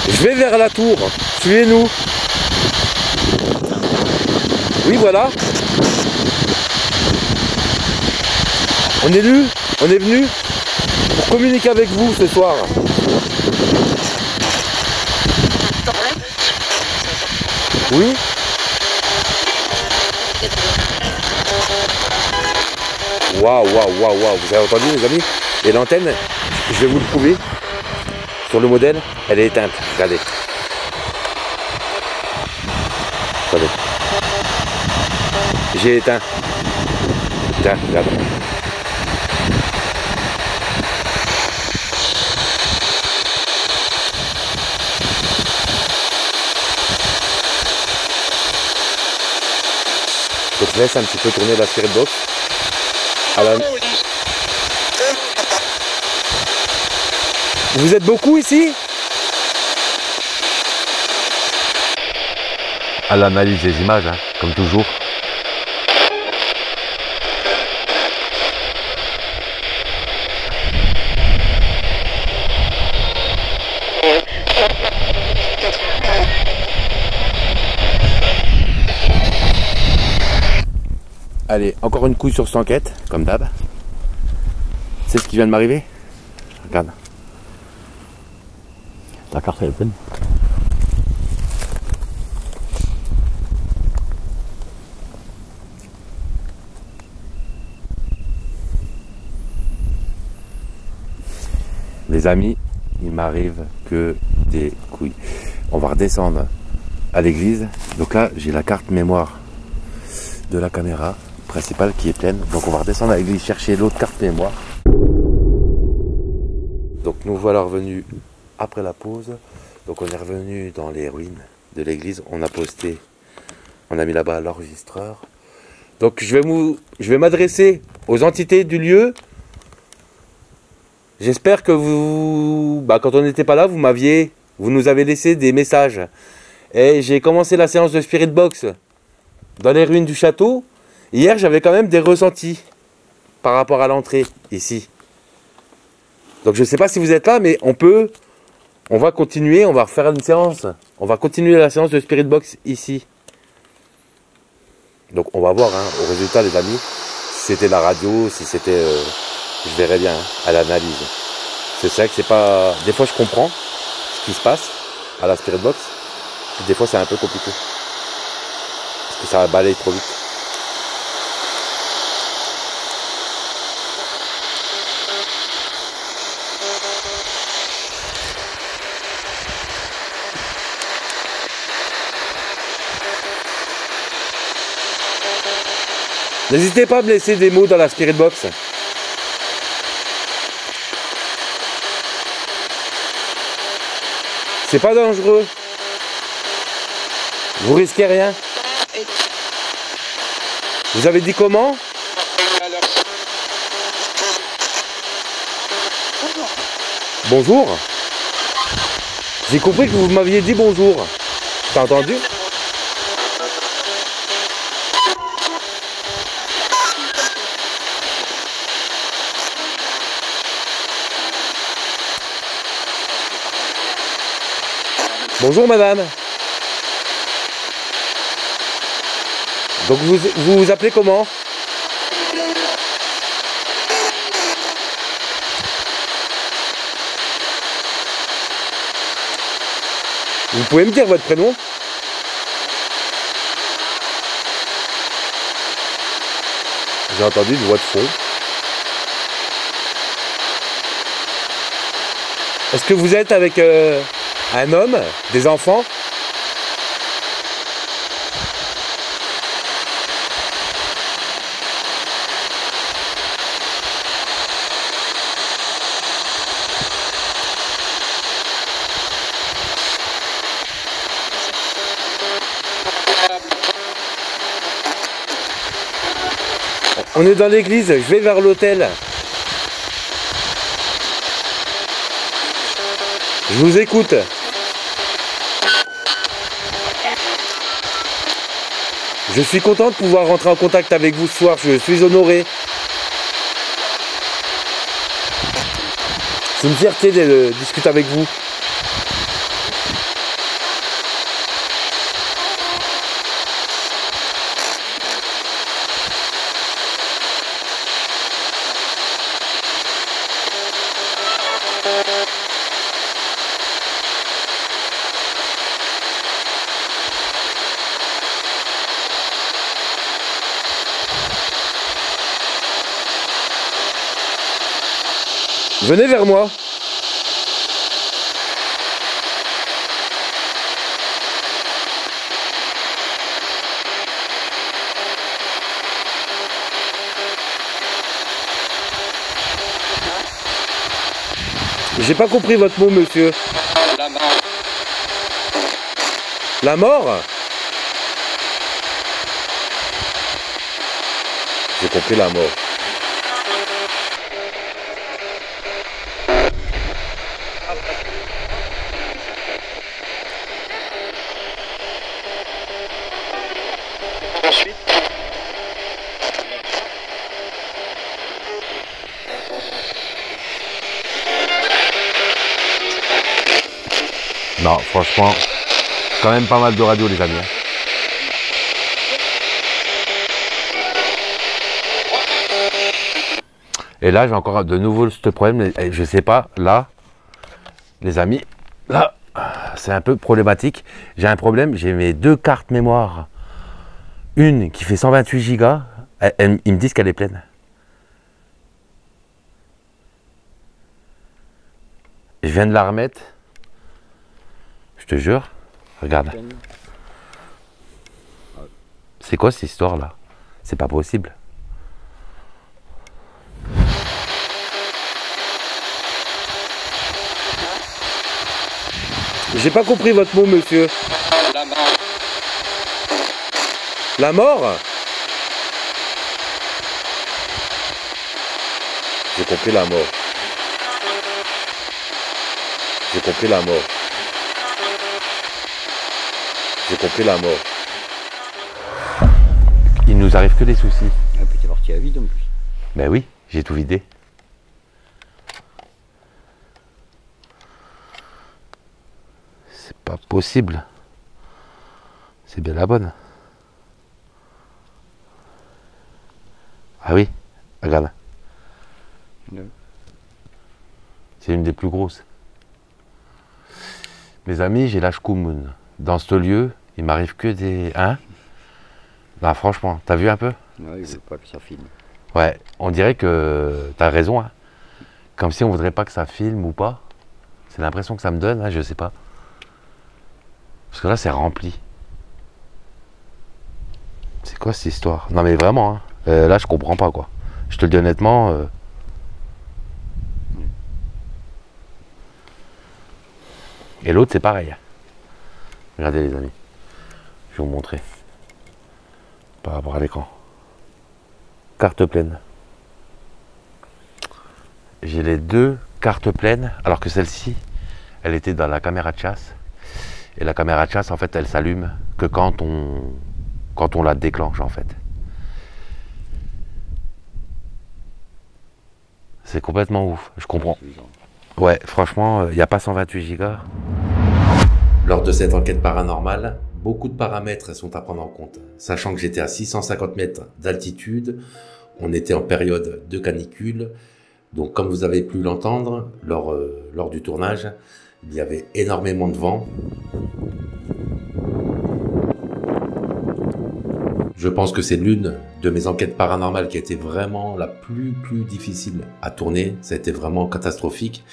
Je vais vers la tour. Suivez-nous. Oui, voilà. On est venu pour communiquer avec vous ce soir. Oui. Waouh, waouh, waouh, waouh. Vous avez entendu, les amis? Et l'antenne, je vais vous le prouver. Sur le modèle, elle est éteinte. Regardez. Regardez. J'ai éteint. Tiens, regarde. Donc je laisse un petit peu tourner la Spirit Box. Vous êtes beaucoup ici? À l'analyse des images, hein, comme toujours. Allez, encore une couille sur 100 quêtes, comme d'hab. C'est ce qui vient de m'arriver. Regarde.
Ta carte elle est pleine.
Les amis, il m'arrive que des couilles. On va redescendre à l'église. Donc là, j'ai la carte mémoire de la caméra principale qui est pleine. Donc on va redescendre à l'église chercher l'autre carte mémoire. Donc nous voilà revenus après la pause. Donc on est revenu dans les ruines de l'église. On a posté, on a mis là-bas l'enregistreur. Donc je vais m'adresser aux entités du lieu. J'espère que vous, quand on n'était pas là, vous nous avez laissé des messages. Et j'ai commencé la séance de Spirit Box dans les ruines du château. Hier, j'avais quand même des ressentis par rapport à l'entrée ici. Donc je ne sais pas si vous êtes là, mais on va continuer, on va refaire une séance. On va continuer la séance de Spirit Box ici. Donc on va voir au résultat, les amis, si c'était la radio, si c'était... je verrai bien à l'analyse. C'est vrai que c'est pas... Des fois je comprends ce qui se passe à la Spirit Box. Et des fois c'est un peu compliqué. Parce que ça balaye trop vite. N'hésitez pas à me laisser des mots dans la Spirit Box. C'est pas dangereux. Vous risquez rien. Vous avez dit comment? Bonjour. J'ai compris que vous m'aviez dit bonjour. T'as entendu? Bonjour madame. Donc vous vous appelez comment?
Vous pouvez me dire votre prénom? J'ai entendu une voix de fond. Est-ce que vous êtes avec un homme, des enfants? On est dans l'église, je vais vers l'hôtel. Je vous écoute. Je suis content de pouvoir rentrer en contact avec vous ce soir, je suis honoré. C'est une fierté de discuter avec vous. Venez vers moi. J'ai pas compris votre mot, monsieur.
La mort.
La mort? J'ai compris la mort.
Ensuite,
Non, franchement, quand même pas mal de radio, les amis. Et là, j'ai encore de nouveau ce problème. Je sais pas, là, les amis, là, c'est un peu problématique. J'ai un problème, j'ai mes deux cartes mémoire. Une qui fait 128 Go, ils me disent qu'elle est pleine. Je viens de la remettre. Je te jure, regarde. C'est quoi cette histoire-là? C'est pas possible.
J'ai pas compris votre mot, monsieur.
la mort.
La mort? J'ai compris la mort. J'ai compris la mort. J'ai compris la mort.
Il nous arrive que des soucis.
Ah, puis t'es parti à vide en plus.
Ben oui, j'ai tout vidé. C'est pas possible. C'est bien la bonne. Ah oui, regarde.
Ouais.
C'est une des plus grosses. Mes amis, j'ai l'âge Koumoun. Dans ce lieu, il m'arrive que des... Hein? Bah franchement, t'as vu un peu?
Ouais, il veut pas que ça filme.
Ouais, on dirait que t'as raison. Hein. Comme si on voudrait pas que ça filme ou pas. C'est l'impression que ça me donne, hein, je sais pas. Parce que là, c'est rempli. C'est quoi cette histoire? Non mais vraiment, hein. Là, je comprends pas quoi. Je te le dis honnêtement. Et l'autre, c'est pareil. Regardez les amis. Je vais vous montrer. Par rapport à l'écran. Carte pleine. J'ai les deux cartes pleines, alors que celle-ci, elle était dans la caméra de chasse. Et la caméra de chasse, en fait, elle s'allume que quand on la déclenche, en fait. C'est complètement ouf, je comprends. Ouais, franchement, il n'y a pas 128 Go. Lors de cette enquête paranormale, beaucoup de paramètres sont à prendre en compte. Sachant que j'étais à 650 mètres d'altitude, on était en période de canicule. Donc comme vous avez pu l'entendre lors du tournage, il y avait énormément de vent.
Je pense que c'est l'une de mes enquêtes paranormales qui a été vraiment la plus difficile à tourner. Ça a été vraiment catastrophique.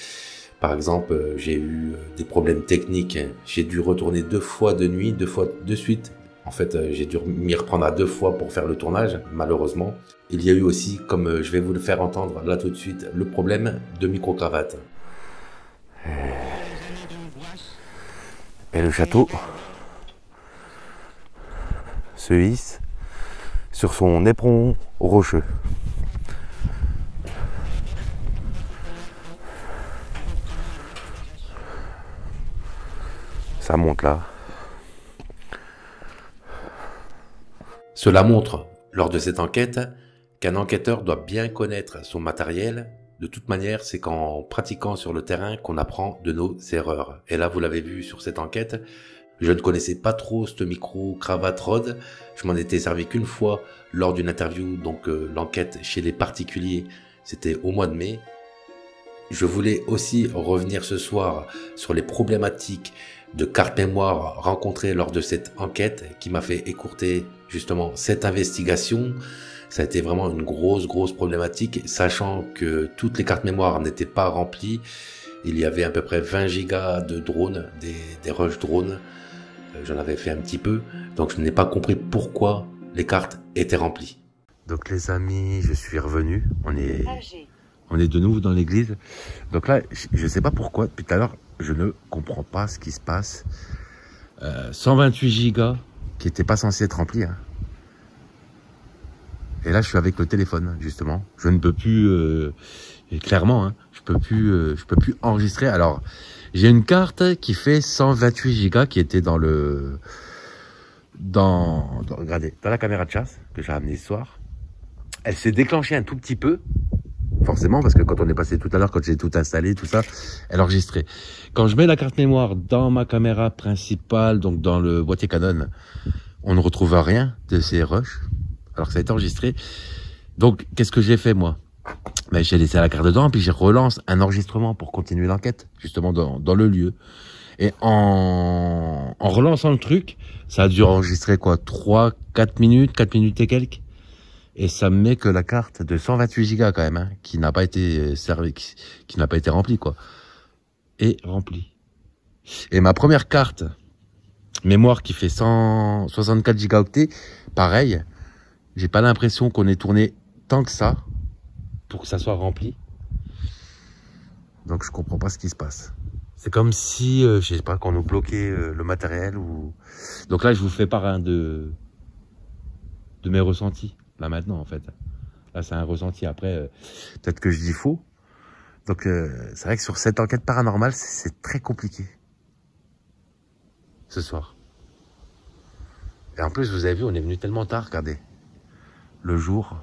Par exemple, j'ai eu des problèmes techniques. J'ai dû retourner 2 fois de nuit, 2 fois de suite. En fait, j'ai dû m'y reprendre à 2 fois pour faire le tournage, malheureusement. Il y a eu aussi, comme je vais vous le faire entendre là tout de suite, le problème de micro-cravate.
Et le château se hisse sur son éperon rocheux. Ça monte là.
Cela montre, lors de cette enquête, qu'un enquêteur doit bien connaître son matériel. De toute manière, c'est qu'en pratiquant sur le terrain qu'on apprend de nos erreurs. Et là, vous l'avez vu sur cette enquête, je ne connaissais pas trop ce micro-cravate Rode. Je m'en étais servi qu'une fois lors d'une interview, donc l'enquête chez les particuliers, c'était au mois de mai. Je voulais aussi revenir ce soir sur les problématiques de carte mémoire rencontrées lors de cette enquête qui m'a fait écourter justement cette investigation. Ça a été vraiment une grosse problématique, sachant que toutes les cartes mémoire n'étaient pas remplies. Il y avait à peu près 20 gigas de drones, des rush drones. J'en avais fait un petit peu, donc je n'ai pas compris pourquoi les cartes étaient remplies.
Donc les amis, je suis revenu. On est de nouveau dans l'église. Donc là, je ne sais pas pourquoi, depuis tout à l'heure, je ne comprends pas ce qui se passe. 128 gigas qui n'étaient pas censés être remplis. Hein. Et là, je suis avec le téléphone, justement. Je ne peux plus, clairement, hein, je peux plus enregistrer. Alors, j'ai une carte qui fait 128 gigas qui était regardez, dans la caméra de chasse que j'ai ramenée ce soir. Elle s'est déclenchée un tout petit peu, forcément, parce que quand on est passé tout à l'heure, quand j'ai tout installé, tout ça, elle enregistrait. Quand je mets la carte mémoire dans ma caméra principale, donc dans le boîtier Canon, on ne retrouve rien de ces rushs. Alors que ça a été enregistré. Donc, qu'est-ce que j'ai fait, moi? Ben, j'ai laissé la carte dedans, puis j'ai relance un enregistrement pour continuer l'enquête, justement dans le lieu. Et en relançant le truc, ça a dû enregistrer quoi, 4 minutes et quelques. Et ça me met que la carte de 128 gigas quand même, hein, qui n'a pas été servie, qui n'a pas été remplie, quoi, est remplie. Et ma première carte mémoire qui fait 164 gigaoctets, pareil. J'ai pas l'impression qu'on ait tourné tant que ça pour que ça soit rempli. Donc je comprends pas ce qui se passe. C'est comme si, je sais pas, qu'on nous bloquait le matériel ou. Donc là, je vous fais part de mes ressentis. Là maintenant, en fait. Là, c'est un ressenti. Après, peut-être que je dis faux. Donc c'est vrai que sur cette enquête paranormale, c'est très compliqué. Ce soir. Et en plus, vous avez vu, on est venu tellement tard, regardez. Le jour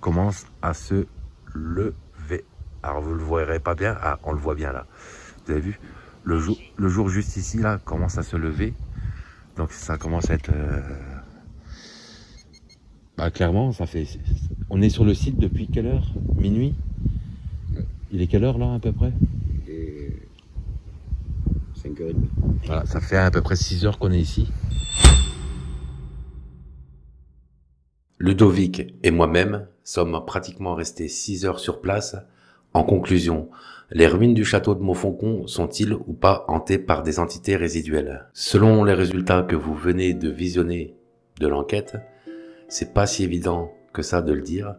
commence à se lever. Alors vous le verrez pas bien. Ah, on le voit bien là. Vous avez vu, le jour juste ici là commence à se lever. Donc ça commence à être clairement ça fait. On est sur le site depuis quelle heure? Minuit? Il est quelle heure là à peu près?
Il est 5h30.
Voilà, ça fait à peu près 6 heures qu'on est ici.
Ludovic et moi-même sommes pratiquement restés 6 heures sur place. En conclusion, les ruines du château de Montfaucon sont-ils ou pas hantées par des entités résiduelles? Selon les résultats que vous venez de visionner de l'enquête, c'est pas si évident que ça de le dire.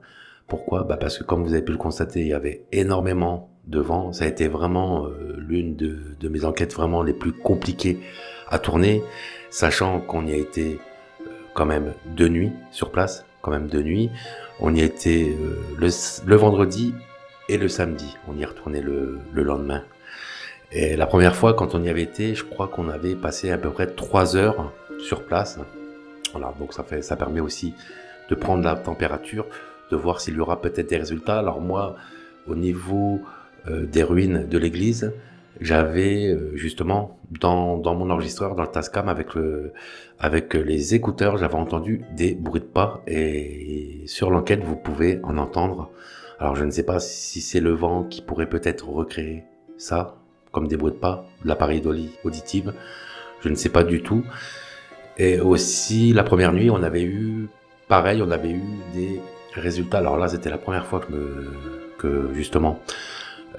Pourquoi? Parce que comme vous avez pu le constater, il y avait énormément de vent. Ça a été vraiment l'une de mes enquêtes vraiment les plus compliquées à tourner, sachant qu'on y a été quand même de nuit sur place. Quand même de nuit. On y était le vendredi et le samedi. On y est retourné le lendemain. Et la première fois, quand on y avait été, je crois qu'on avait passé à peu près 3 heures sur place. Voilà, donc ça permet aussi de prendre la température, de voir s'il y aura peut-être des résultats. Alors moi, au niveau des ruines de l'église, j'avais justement dans mon enregistreur, dans le Tascam avec les écouteurs, j'avais entendu des bruits de pas et sur l'enquête vous pouvez en entendre. Alors je ne sais pas si c'est le vent qui pourrait peut-être recréer ça comme des bruits de pas, de l'appareil auditive, je ne sais pas du tout.
Et aussi, la première nuit, on avait eu, pareil, on avait eu des résultats. Alors là, c'était la première fois que justement,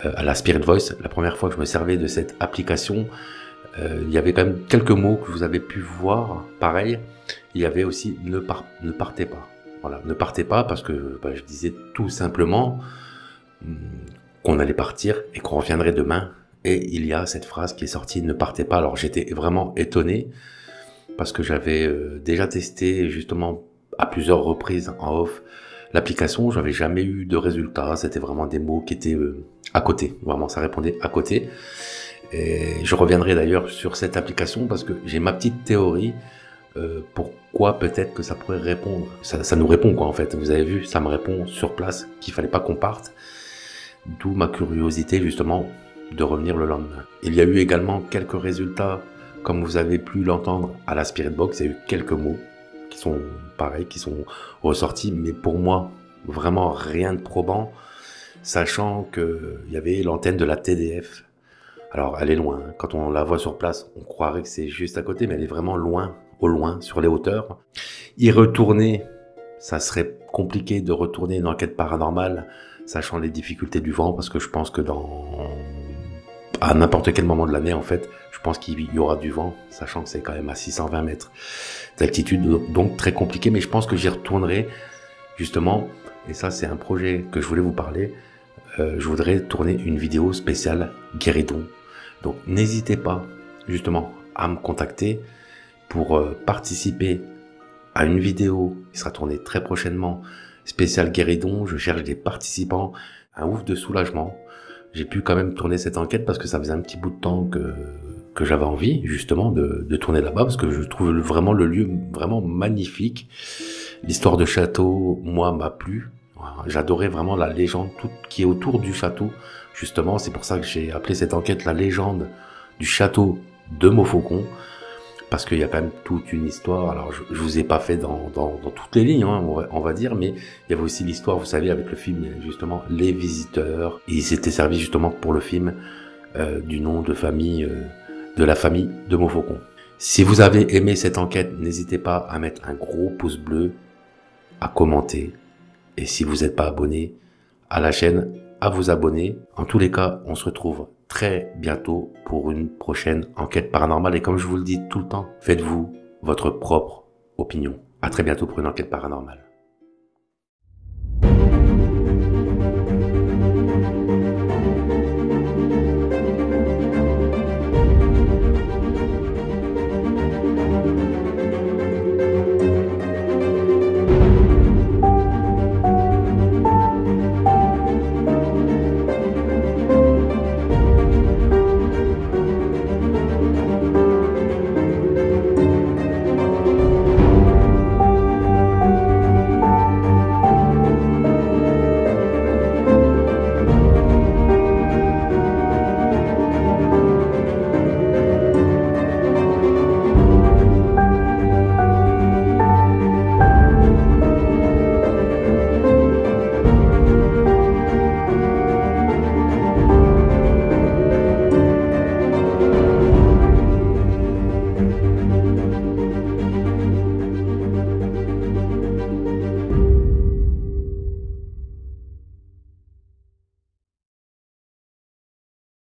à la Spirit Voice, la première fois que je me servais de cette application, il y avait quand même quelques mots que vous avez pu voir. Pareil, il y avait aussi ne partez pas. Voilà, ne partez pas parce que je disais tout simplement qu'on allait partir et qu'on reviendrait demain. Et il y a cette phrase qui est sortie, ne partez pas. Alors j'étais vraiment étonné parce que j'avais déjà testé justement à plusieurs reprises en off l'application. J'avais jamais eu de résultat. C'était vraiment des mots qui étaient à côté. Vraiment, ça répondait à côté. Et je reviendrai d'ailleurs sur cette application parce que j'ai ma petite théorie. Pourquoi peut-être que ça pourrait répondre. Ça nous répond quoi en fait. Vous avez vu, ça me répond sur place qu'il fallait pas qu'on parte. D'où ma curiosité justement de revenir le lendemain. Il y a eu également quelques résultats, comme vous avez pu l'entendre à la Spirit Box. Il y a eu quelques mots qui sont pareils, qui sont ressortis, mais pour moi, vraiment rien de probant, sachant qu'il y avait l'antenne de la TDF. Alors, elle est loin. Hein. Quand on la voit sur place, on croirait que c'est juste à côté, mais elle est vraiment loin, au loin, sur les hauteurs. Y retourner, ça serait compliqué de retourner une enquête paranormale, sachant les difficultés du vent, parce que je pense que à n'importe quel moment de l'année, en fait, je pense qu'il y aura du vent, sachant que c'est quand même à 620 mètres d'altitude, donc très compliqué, mais je pense que j'y retournerai, justement, et ça c'est un projet que je voulais vous parler, je voudrais tourner une vidéo spéciale guéridon. Donc n'hésitez pas, justement, à me contacter pour participer à une vidéo qui sera tournée très prochainement, spéciale guéridon. Je cherche des participants, un ouf de soulagement. J'ai pu quand même tourner cette enquête parce que ça faisait un petit bout de temps que j'avais envie justement de tourner là-bas parce que je trouve vraiment le lieu vraiment magnifique. L'histoire de château, moi, m'a plu. J'adorais vraiment la légende tout qui est autour du château. Justement, c'est pour ça que j'ai appelé cette enquête la légende du château de Montfaucon. Parce qu'il y a quand même toute une histoire. Alors, je vous ai pas fait dans toutes les lignes, hein, on va dire, mais il y avait aussi l'histoire, vous savez, avec le film, justement, Les Visiteurs. Et il s'était servi justement pour le film du nom de famille, de la famille de Montfaucon. Si vous avez aimé cette enquête, n'hésitez pas à mettre un gros pouce bleu, à commenter. Et si vous n'êtes pas abonné à la chaîne, à vous abonner. En tous les cas, on se retrouve très bientôt pour une prochaine enquête paranormale. Et comme je vous le dis tout le temps, faites-vous votre propre opinion. À très bientôt pour une enquête paranormale.